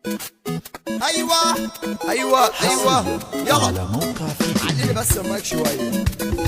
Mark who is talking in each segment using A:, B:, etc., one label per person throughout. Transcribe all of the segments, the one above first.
A: ايوه يلا
B: على موقع فيديو.
A: عليني بس المايك شويه.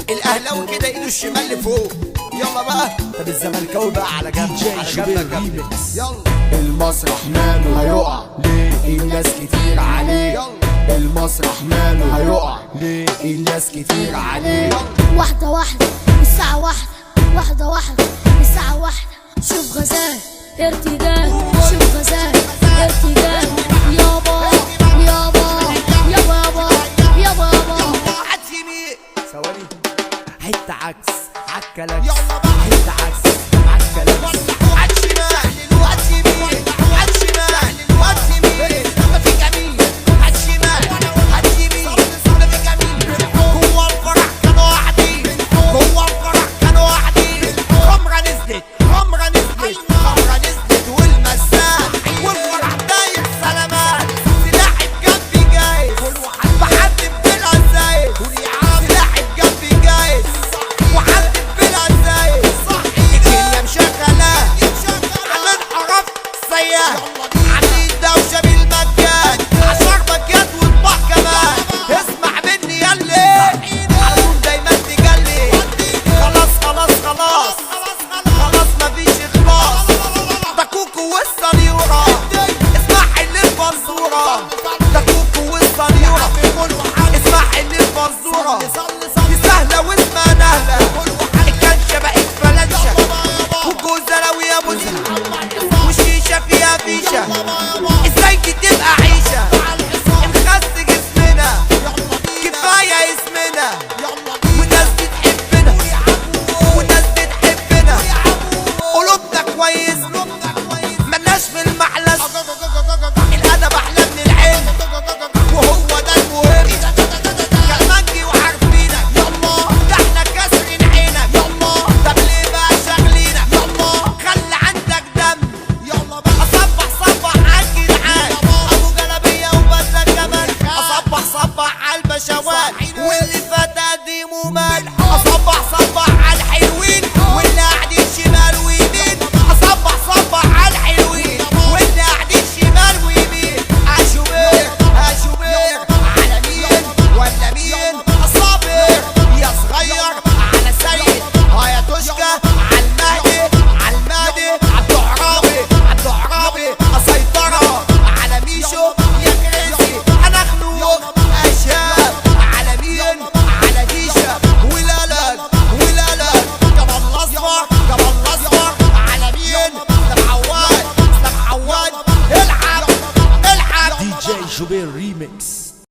A: الاهلاوي كده ايده الشمال لفوق، يلا بقى. طب الزملكاوي بقى على جنب، على جنب. يلا
C: المسرح ماله هيقع ليه الناس كتير عليه.
A: يلا
C: المسرح ماله هيقع ليه الناس كتير عليه.
D: واحدة واحدة الساعة واحدة، واحدة واحدة الساعة واحدة. شوف غزال ارتجال، شوف غزال ارتجال. يابا يابا يابا يابا يابا يابا.
A: عكس يمين ثواني،
B: حتة عكس عالكلاكس،
A: يلا بقى.
B: حتة عكس عالكلاكس.
A: عكس شمال وعكس يمين، عكس شمال وعكس يمين. ما في جميل عكس شمال عكس يمين، ما في جميل. جوه الفرح كانوا قاعدين، جوه الفرح كانوا قاعدين. خمرة نزلت خمرة نزلت خمرة نزلت والمساء والفرح داير سلامات. سلاح بجنبي جايز بحدد بلا زايد، سلاح بجنبي جايز وحدد بلا زايد. الدنيا مشغلة على انحراف سياح، عاملين دوشة بالمجان، عشر مكات وطباع كمان. اسمع مني ياللي عالطول دايما تجلي. خلاص خلاص خلاص خلاص مفيش اخلاص. ده كوكو والصنيورة، اسمع اللي الفنزورة. ده كوكو والصنيورة، اسمع اللي الفنزورة. دي سهلة واسمها نهلة، الكنشة بقت فلنشة والجوزة لو يا بوزة والشيشة فيها فيشة. ازاي دي تبقى عيشة نخس جسمنا، كفاية اسمنا. والناس بتحبنا والناس بتحبنا، قلوبنا كويس ملناش في المحلس. الأدب أحلى من العلم وهو ده المهم. كلمنجي وعارفينك يلا، ده احنا كاسرين عينك يلا. طب ليه بقى شاغلينك يلا، خلي عندك دم يلا بقى. أصبح صبح عالجدعان، أبو جلابية وبدلة كمان. أصبح عالبشوات واللي فات قديمه مال. أصبح عالحلوين واللي قاعدين شمال ويمين. أصبح عالحلوين واللي قاعدين شمال ويمين. أشوبير على مين ولا مين؟ صابر يا صغير على سيد، ها يا توشكا عالمهدي عالدعرابي أسيطرة على ميشو يا كريزي. أنا خنوق أشهاب على مين؟ على ديشة ولالك جبل الأصفر على مين؟ اسلام عواد العب
B: دي جي جوبير ريميكس.